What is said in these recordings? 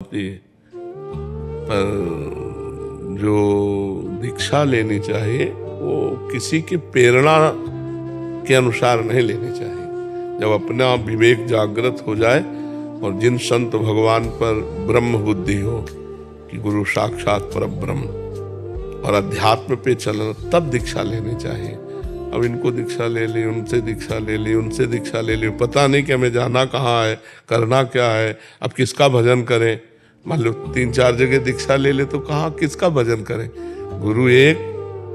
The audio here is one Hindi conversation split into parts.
होती है, पर जो दीक्षा लेनी चाहिए वो किसी की प्रेरणा के अनुसार नहीं लेनी चाहिए। जब अपना विवेक जागृत हो जाए और जिन संत भगवान पर ब्रह्म बुद्धि हो कि गुरु साक्षात परब्रह्म और अध्यात्म पे चलना, तब दीक्षा लेनी चाहिए। अब इनको दीक्षा ले ली, उनसे दीक्षा ले ली, उनसे दीक्षा ले ली, पता नहीं कि हमें जाना कहाँ है, करना क्या है, अब किसका भजन करें। मान लो 3-4 जगह दीक्षा ले ले तो कहाँ किसका भजन करें। गुरु एक,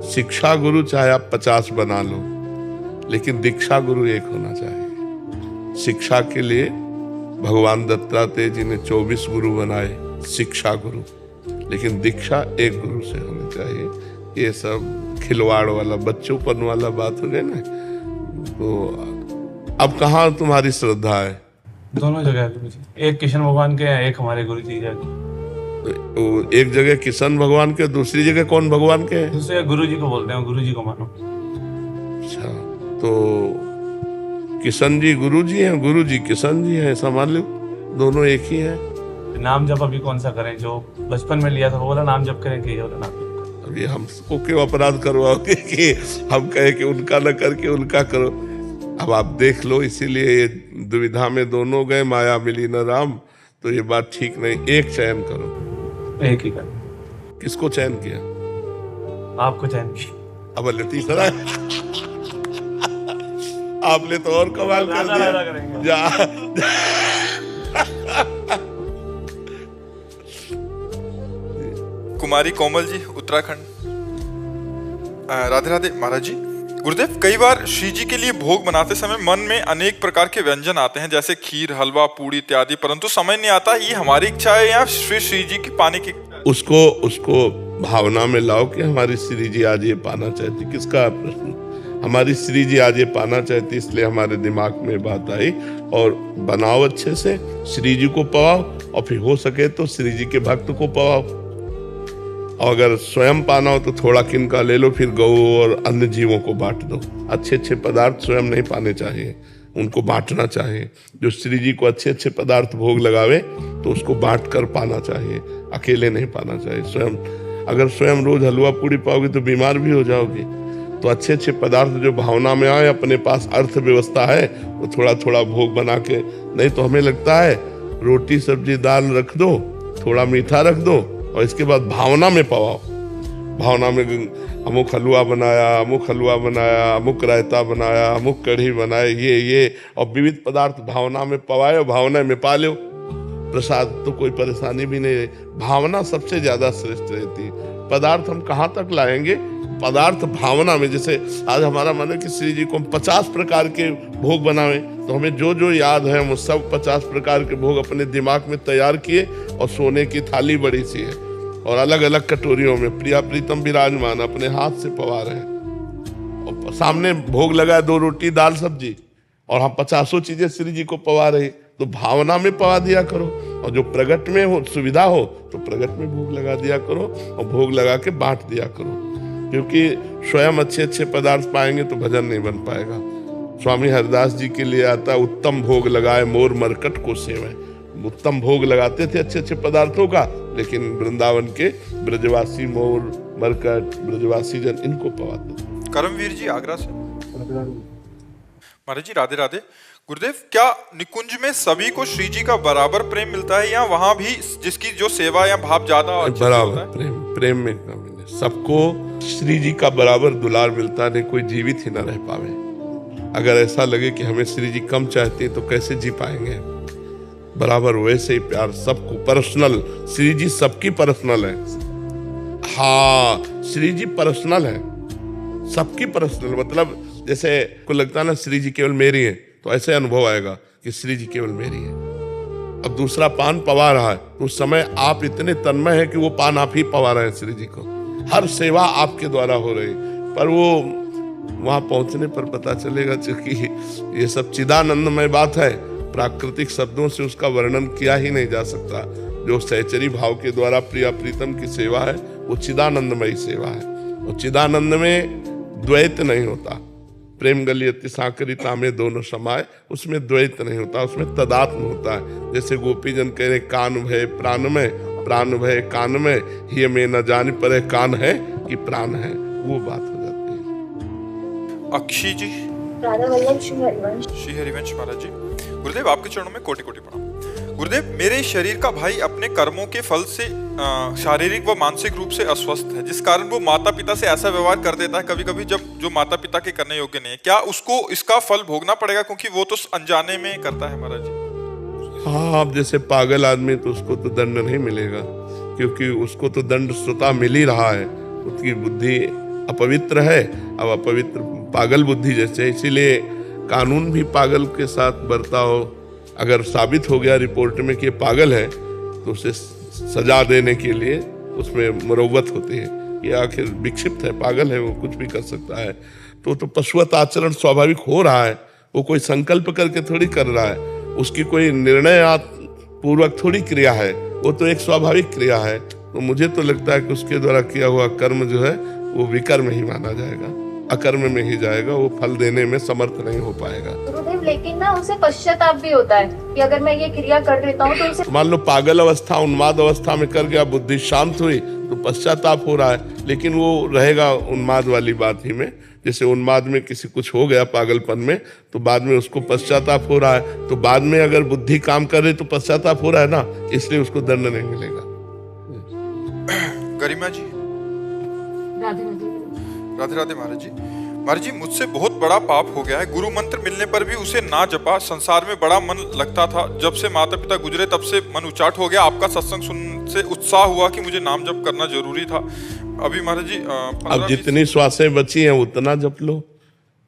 शिक्षा गुरु चाहे आप 50 बना लो, लेकिन दीक्षा गुरु एक होना चाहिए। शिक्षा के लिए भगवान दत्तात्रेय जी ने 24 गुरु बनाए, शिक्षा गुरु, लेकिन दीक्षा एक गुरु से होनी चाहिए। ये सब खिलवाड़ वाला, बच्चोंपन वाला बात हो गई ना। तो अब कहाँ तुम्हारी श्रद्धा है? दोनों जगह गुरु जी, एक कृष्ण भगवान के हैं, एक हमारे गुरु जी के। तो एक जगह किशन भगवान के, दूसरी जगह कौन भगवान के? दूसरे गुरु जी को बोलते हैं, गुरु जी को मानो। अच्छा, तो किशन जी गुरु जी हैं, गुरु जी किशन जी हैं, ऐसा मान लो दोनों एक ही हैं। नाम जप अभी कौन सा करें? जो बचपन में लिया था वो वाला नाम जप करें कि ये वाला नाम जप करें? अभी हमको क्यों अपराध करवाओगे कि हम कहे कि उनका न करके उनका करो। अब आप देख लो, इसीलिए ये दुविधा में दोनों गए, माया मिली न राम। तो ये बात ठीक नहीं, एक चयन करो। एक ही कर। किसको चयन किया? आपको चयन किया। अब तीसरा आपने तो और कमाल कर दिया। कुमारी कोमल जी, उत्तराखंड। राधे राधे महाराज जी। गुरुदेव, कई बार श्री जी के लिए भोग बनाते समय मन में अनेक प्रकार के व्यंजन आते हैं, जैसे खीर, हलवा, पूड़ी इत्यादि, परंतु समझ नहीं आता ये हमारी इच्छा है या श्री जी की पाने की। उसको भावना में लाओ कि हमारी श्री जी आज ये पाना चाहती। किसका प्रश्न? हमारी श्री जी आज ये पाना चाहती, इसलिए हमारे दिमाग में बात आई। और बनाओ अच्छे से, श्री जी को पवाओ, और फिर हो सके तो श्री जी के भक्त को पवाओ। और अगर स्वयं पाना हो तो थोड़ा किनका ले लो, फिर गौ और अन्य जीवों को बांट दो। अच्छे अच्छे पदार्थ स्वयं नहीं पाने चाहिए, उनको बांटना चाहिए। जो श्री जी को अच्छे अच्छे पदार्थ भोग लगावे तो उसको बांट कर पाना चाहिए, अकेले नहीं पाना चाहिए। स्वयं अगर स्वयं रोज हलवा पूड़ी पाओगे तो बीमार भी हो जाओगे। तो अच्छे अच्छे पदार्थ जो भावना में आए, अपने पास अर्थव्यवस्था है, वो थोड़ा थोड़ा भोग बना के। नहीं तो हमें लगता है रोटी सब्जी दाल रख दो, थोड़ा मीठा रख दो, और इसके बाद भावना में पवाओ। भावना में अमुक हलवा बनाया, अमुक हलवा बनाया, अमुक रायता बनाया, अमुक कढ़ी बनाए, ये और विविध पदार्थ भावना में पवाए और भावना में पा लो प्रसाद, तो कोई परेशानी भी नहीं है। भावना सबसे ज्यादा श्रेष्ठ रहती है। पदार्थ हम कहाँ तक लाएंगे? पदार्थ भावना में। जैसे आज हमारा मन है कि श्री जी को हम 50 प्रकार के भोग बनावे, तो हमें जो जो याद है वो सब 50 प्रकार के भोग अपने दिमाग में तैयार किए, और सोने की थाली बड़ी सी है और अलग अलग कटोरियों में प्रिया प्रीतम विराजमान अपने हाथ से पवा रहे हैं, और सामने भोग लगा 2 रोटी दाल सब्जी, और हम 50 चीजें श्री जी को पवा रहे। तो भावना में पवा दिया करो, और जो प्रगट में हो सुविधा हो तो प्रगट में भोग लगा दिया करो, और भोग लगा के बांट दिया करो। क्योंकि स्वयं अच्छे अच्छे पदार्थ पाएंगे तो भजन नहीं बन पाएगा। स्वामी हरिदास जी के लिए आता, उत्तम भोग लगाए मोर मरकट को सेवे। उत्तम भोग लगाते थे अच्छे अच्छे पदार्थों का, लेकिन वृंदावन के ब्रजवासी मोर मरकट, ब्रजवासी जन इनको पवाते थे। करमवीर जी, आगरा से। महाराज जी राधे राधे। गुरुदेव, क्या निकुंज में सभी को श्री जी का बराबर प्रेम मिलता है, या वहाँ भी जिसकी जो सेवा या भाव ज्यादा बराबर प्रेम में कमी नहीं। सबको श्री जी का बराबर दुलार मिलता, नहीं कोई जीवित ही न रह पावे। अगर ऐसा लगे कि हमें श्री जी कम चाहते हैं तो कैसे जी पाएंगे? बराबर वैसे ही प्यार सबको, पर्सनल। श्री जी सबकी पर्सनल है। हाँ, श्री जी पर्सनल है, सबकी पर्सनल। मतलब जैसे को लगता है ना श्री जी केवल मेरी है, तो ऐसे अनुभव आएगा कि श्री जी केवल मेरी है। अब दूसरा पान पवा रहा है तो उस समय आप इतने तन्मय है कि वो पान आप ही पवा रहे हैं श्री जी को। हर सेवा आपके द्वारा हो रही, पर वो वहां पहुंचने पर पता चलेगा, क्योंकि ये सब चिदानंदमय बात है। प्राकृतिक शब्दों से उसका वर्णन किया ही नहीं जा सकता। जो सहचरी भाव के द्वारा प्रिया प्रीतम की सेवा है वो चिदानंदमयी सेवा है। और चिदानंद में द्वैत नहीं होता, प्रेम गलियति साकरिता में दोनों समाये, उसमें द्वैत नहीं होता, उसमें तदात्म होता है। जैसे गोपीजन कह रहे कान भय प्राण में, प्राण भय कान में, ही में न जान पर कान है कि प्राण है, वो बात हो जाती है। अक्षी जी, राधा वल्लभ श्री हरिवंश। श्री हरिवंश महाराज जी, गुरुदेव आपके चरणों में कोटि कोटि प्रणाम। गुरुदेव, मेरे शरीर का भाई अपने कर्मों के फल से शारीरिक व मानसिक रूप से अस्वस्थ है, जिस कारण वो माता पिता से ऐसा व्यवहार कर देता है कभी कभी जब जो माता पिता के करने योग्य नहीं है। क्या उसको इसका फल भोगना पड़ेगा, क्योंकि वो तो अनजाने में करता है महाराज जी? हाँ, अब जैसे पागल आदमी तो उसको तो दंड नहीं मिलेगा, क्योंकि उसको तो दंड स्वतः मिल ही रहा है, उसकी बुद्धि अपवित्र है। अब अपवित्र पागल बुद्धि जैसे, इसीलिए कानून भी पागल के साथ बरता हो। अगर साबित हो गया रिपोर्ट में कि पागल है तो उसे सजा देने के लिए उसमें मुरव्वत होती है। ये आखिर विक्षिप्त है, पागल है, वो कुछ भी कर सकता है। तो पशुवत आचरण स्वाभाविक हो रहा है, वो कोई संकल्प करके थोड़ी कर रहा है, उसकी कोई निर्णय पूर्वक थोड़ी क्रिया है, वो तो एक स्वाभाविक क्रिया है। तो मुझे तो लगता है कि उसके द्वारा किया हुआ कर्म जो है वो विकर्म ही माना जाएगा, अकर्म में ही जाएगा, वो फल देने में समर्थ नहीं हो पाएगा। गुरुदेव, लेकिन ना उसे पश्चाताप भी होता है कि अगर मैं ये क्रिया कर देता हूँ तो उसे, मान लो पागल अवस्था उन्माद अवस्था में कर गया, बुद्धि शांत हुई तो पश्चाताप हो रहा है, लेकिन वो रहेगा उन्माद वाली बात ही में। जैसे उन्माद में किसी कुछ हो गया पागलपन में, तो बाद में उसको पश्चाताप हो रहा है, तो बाद में अगर बुद्धि काम कर रही तो पश्चाताप हो रहा है ना, इसलिए उसको दंड नहीं मिलेगा। गरिमा जी, राधे राधे। राधे राधे महाराज जी। महाराज जी, मुझसे बहुत बड़ा पाप हो गया है। गुरु मंत्र मिलने पर भी उसे ना जपा। संसार में बड़ा मन लगता था, जब से माता पिता गुजरे तब से मन उचाट हो गया। आपका सत्संग सुनने से उत्साह हुआ कि मुझे नाम जप करना जरूरी था। अभी महाराज जी अब जितनी श्वासें बची हैं उतना जप लो,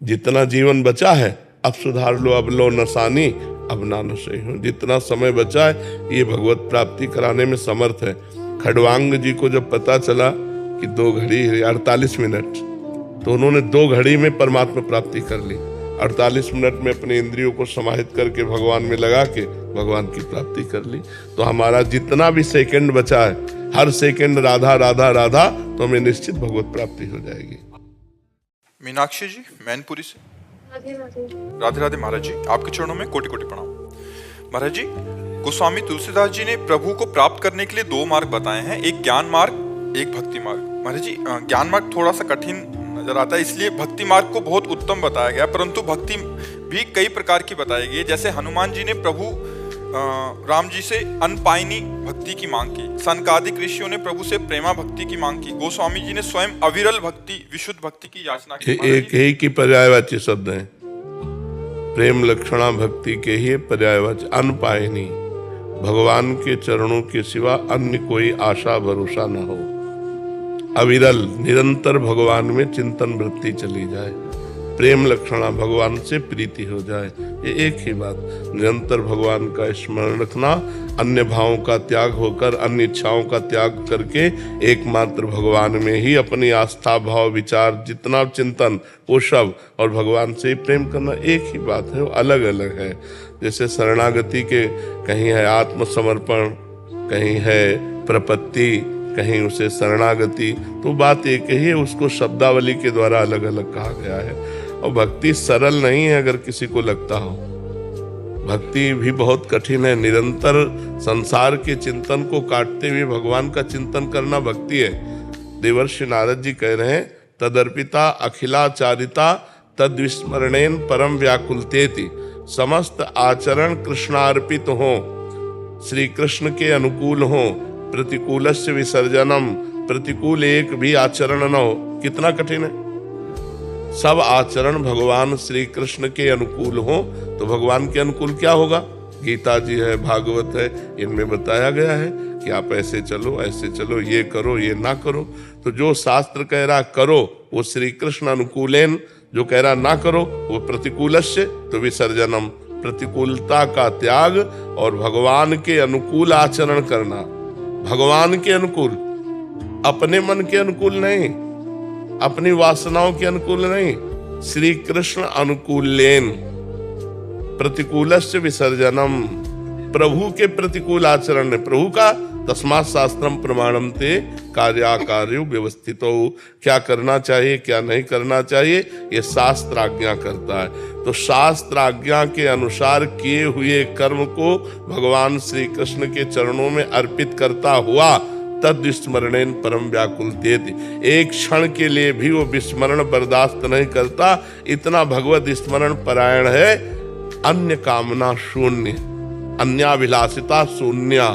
जितना जीवन बचा है अब सुधार लो। अब लो नसानी अब ना नशे हो। जितना समय बचा है ये भगवत प्राप्ति कराने में समर्थ है। खड़वांग जी को जब पता चला कि 2 घड़ी 48 मिनट, तो उन्होंने 2 घड़ी में परमात्मा प्राप्ति कर ली। 48 मिनट में अपने इंद्रियों को समाहित करके भगवान में लगा के भगवान की प्राप्ति कर ली। तो हमारा जितना भी सेकंड बचा है, हर सेकंड राधा राधा राधा, तो हमें निश्चित भगवत प्राप्ति हो जाएगी। मीनाक्षी जी, मैनपुरी से। राधे राधे। राधे राधे महाराज जी, आपके चरणों में कोटि कोटि प्रणाम। महाराज जी, गोस्वामी तुलसीदास जी ने प्रभु को प्राप्त करने के लिए 2 मार्ग बताए हैं, एक ज्ञान मार्ग, एक भक्ति मार्ग। महाराज जी, ज्ञान मार्ग थोड़ा सा कठिन नजर आता है, इसलिए भक्ति मार्ग को बहुत उत्तम बताया गया, परंतु भक्ति भी कई प्रकार की बताई गई है। जैसे हनुमान जी ने प्रभु राम जी से अनपायनी भक्ति की मांग की, सनकादिक ऋषियों ने प्रभु से प्रेमा भक्ति की मांग की, गोस्वामी जी ने स्वयं अविरल भक्ति, विशुद्ध भक्ति की याचना की। एक ही की पर्यायवाची शब्द है, प्रेम लक्षणा भक्ति के ही पर्यायवाची। अनपायनी, भगवान के चरणों के सिवा अन्य कोई आशा भरोसा न हो। अविरल, निरंतर भगवान में चिंतन वृत्ति चली जाए। प्रेम लक्षणा, भगवान से प्रीति हो जाए। ये एक ही बात, निरंतर भगवान का स्मरण रखना, अन्य भावों का त्याग होकर, अन्य इच्छाओं का त्याग करके एकमात्र भगवान में ही अपनी आस्था भाव विचार जितना चिंतन वो सब, और भगवान से ही प्रेम करना, एक ही बात है, वो अलग अलग है। जैसे शरणागति के कहीं है आत्मसमर्पण, कहीं है प्रपत्ति, कहीं उसे शरणागति, तो बात एक ही है, उसको शब्दावली के द्वारा अलग अलग कहा गया है। और भक्ति सरल नहीं है अगर किसी को लगता हो, भक्ति भी बहुत कठिन है। निरंतर संसार के चिंतन को काटते हुए भगवान का चिंतन करना भक्ति है। देवर्षि नारद जी कह रहे हैं, तदर्पिता अखिलाचारिता तद्विस्मरणेन परम व्याकुलतेति। समस्त आचरण कृष्णार्पित हो, श्री कृष्ण के अनुकूल हो, प्रतिकूलस्य विसर्जनम, प्रतिकूल एक भी आचरण न हो। कितना कठिन है, सब आचरण भगवान श्री कृष्ण के अनुकूल हो। तो भगवान के अनुकूल क्या होगा? गीता जी है, भागवत है, इनमें बताया गया है कि आप ऐसे चलो, ऐसे चलो, ये करो, ये ना करो। तो जो शास्त्र कह रहा करो वो श्री कृष्ण अनुकूलेन, जो कह रहा ना करो वो प्रतिकूलस्य तो विसर्जनम, प्रतिकूलता का त्याग और भगवान के अनुकूल आचरण करना। भगवान के अनुकूल, अपने मन के अनुकूल नहीं, अपनी वासनाओं के अनुकूल नहीं, श्री कृष्ण अनुकूलेन, प्रतिकूलस्य विसर्जनम, प्रभु के प्रतिकूल आचरण है। प्रभु का तस्मात् शास्त्रम प्रमाणम ते कार्याकार्यो व्यवस्थितो। क्या करना चाहिए क्या नहीं करना चाहिए ये शास्त्र आज्ञा करता है। तो शास्त्र आज्ञा के अनुसार किए हुए कर्म को भगवान श्री कृष्ण के चरणों में अर्पित करता हुआ तद स्मरणेन परम व्याकुलतेति, एक क्षण के लिए भी वो विस्मरण बर्दाश्त नहीं करता, इतना भगवत स्मरण परायण है। अन्य कामना शून्य, अन्याभिलाषिता शून्य,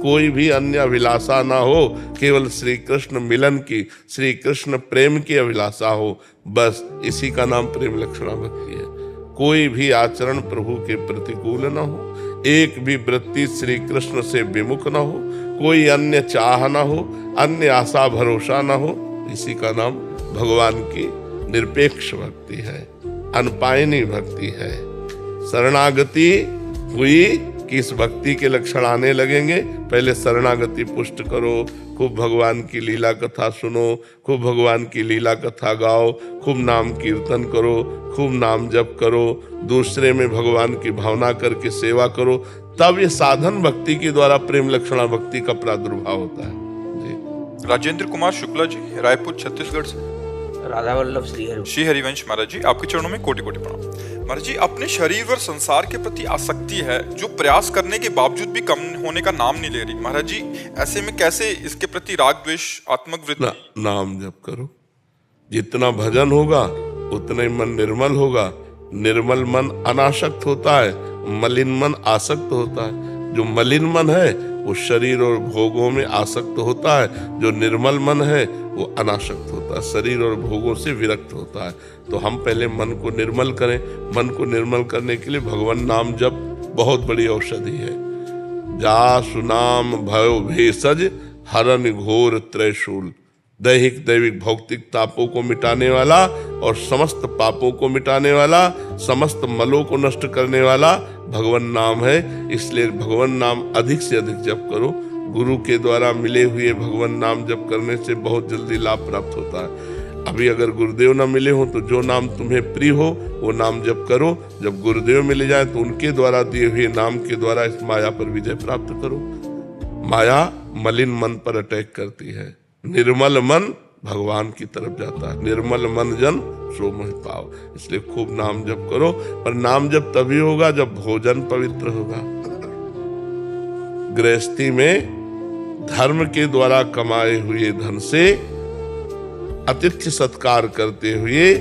कोई भी अन्य अभिलाषा ना हो, केवल श्री कृष्ण मिलन की, श्री कृष्ण प्रेम की अभिलाषा हो, बस इसी का नाम प्रेम लक्षणा भक्ति है। कोई भी आचरण प्रभु के प्रतिकूल न हो, एक भी वृत्ति श्री कृष्ण से विमुख न हो, कोई अन्य चाह न हो, अन्य आशा भरोसा न हो, इसी का नाम भगवान की निरपेक्ष भक्ति है, अनपायनी भक्ति है। शरणागति हुई कि इस भक्ति के लक्षण आने लगेंगे। पहले शरणागति पुष्ट करो, खूब भगवान की लीला कथा सुनो, खूब भगवान की लीला कथा गाओ, खूब नाम कीर्तन करो, खूब नाम जप करो, दूसरे में भगवान की भावना करके सेवा करो, तब ये साधन भक्ति के द्वारा प्रेम लक्षणा भक्ति का प्रादुर्भाव होता है। जी। राजेंद्र कुमार शुक्ला जी, रायपुर छत्तीसगढ़ से। राधा वल्लभ श्री हरिवंश महाराज जी, आपके चरणों में कोटि कोटि प्रणाम। महाराज जी, अपने शरीर और संसार के प्रति आसक्ति है जो प्रयास करने के बावजूद भी कम होने का नाम नहीं ले रही। महाराज जी, ऐसे में कैसे इसके प्रति राग द्वेष आत्मक वृत्ति? नाम जप करो, जितना भजन होगा उतना ही मन निर्मल होगा। निर्मल मन अनासक्त होता है, मलिन मन आसक्त होता है। जो मलिन मन है वो शरीर और भोगों में आसक्त होता है, जो निर्मल मन है वो अनासक्त होता है, शरीर और भोगों से विरक्त होता है। तो हम पहले मन को निर्मल करें। मन को निर्मल करने के लिए भगवान नाम जप बहुत बड़ी औषधि है। जासु नाम भयो भेषज हरन घोर त्रैशूल, दैहिक दैविक भौतिक तापों को मिटाने वाला और समस्त पापों को मिटाने वाला, समस्त मलों को नष्ट करने वाला भगवान नाम है। इसलिए भगवान नाम अधिक से अधिक जप करो। गुरु के द्वारा मिले हुए भगवान नाम जप करने से बहुत जल्दी लाभ प्राप्त होता है। अभी अगर गुरुदेव ना मिले हो तो जो नाम तुम्हें प्रिय हो वो नाम जप करो। जब गुरुदेव मिल जाए तो उनके द्वारा दिए हुए नाम के द्वारा इस माया पर विजय प्राप्त करो। माया मलिन मन पर अटैक करती है, निर्मल मन भगवान की तरफ जाता है। निर्मल मन जन सो मोहि पाव। इसलिए खूब नाम जप करो। पर नाम जप तभी होगा जब भोजन पवित्र होगा। गृहस्थी में धर्म के द्वारा कमाए हुए धन से अतिथि सत्कार करते हुए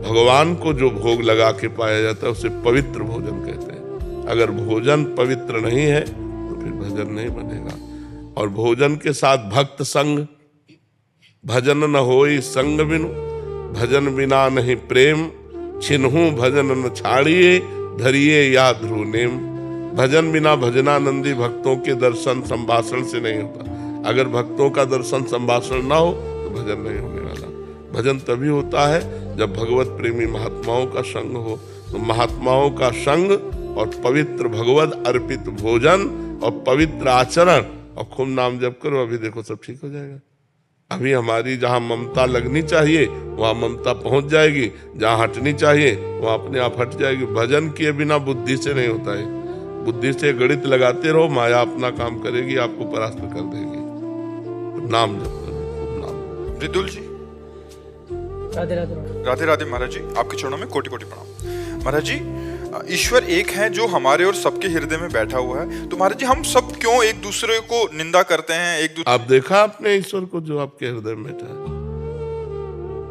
भगवान को जो भोग लगा के पाया जाता है उसे पवित्र भोजन कहते हैं। अगर भोजन पवित्र नहीं है तो फिर भजन नहीं बनेगा। और भोजन के साथ भक्त संग, भजन न होई संग बिनु, भजन बिना नहीं प्रेम, छिन्हू भजन न छाड़िए, धरिए या ध्रुव नेम। भजन बिना भजनानंदी भक्तों के दर्शन संभाषण से नहीं होता। अगर भक्तों का दर्शन संभाषण ना हो तो भजन नहीं होने वाला। भजन तभी होता है जब भगवत प्रेमी महात्माओं का संग हो। तो महात्माओं का संग और पवित्र भगवत अर्पित भोजन और पवित्र आचरण और खूब नाम जप करो। अभी देखो सब ठीक हो जाएगा। अभी हमारी जहाँ ममता लगनी चाहिए वहाँ ममता पहुंच जाएगी, जहाँ हटनी चाहिए वहाँ अपने आप हट जाएगी। भजन किए बिना बुद्धि से नहीं होता है। बुद्धि से गणित लगाते रहो, माया अपना काम करेगी, आपको परास्त कर देगी। तो नाम जप करो, खूब नाम। मृदुल जी, राधे राधे राधे राधे महाराज जी, आपके चरणों में कोटि कोटि प्रणाम। महाराज जी, ईश्वर एक है जो हमारे और सबके हृदय में बैठा हुआ है। तो महाराज जी, हम सब क्यों एक दूसरे को निंदा करते हैं? एक दूसरे आप देखा आपने ईश्वर को जो आपके हृदय में बैठा है?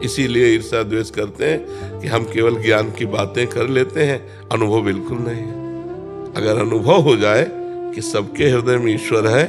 इसीलिए ईर्ष्या द्वेष करते हैं कि हम केवल ज्ञान की बातें कर लेते हैं, अनुभव बिल्कुल नहीं है। अगर अनुभव हो जाए कि सबके हृदय में ईश्वर है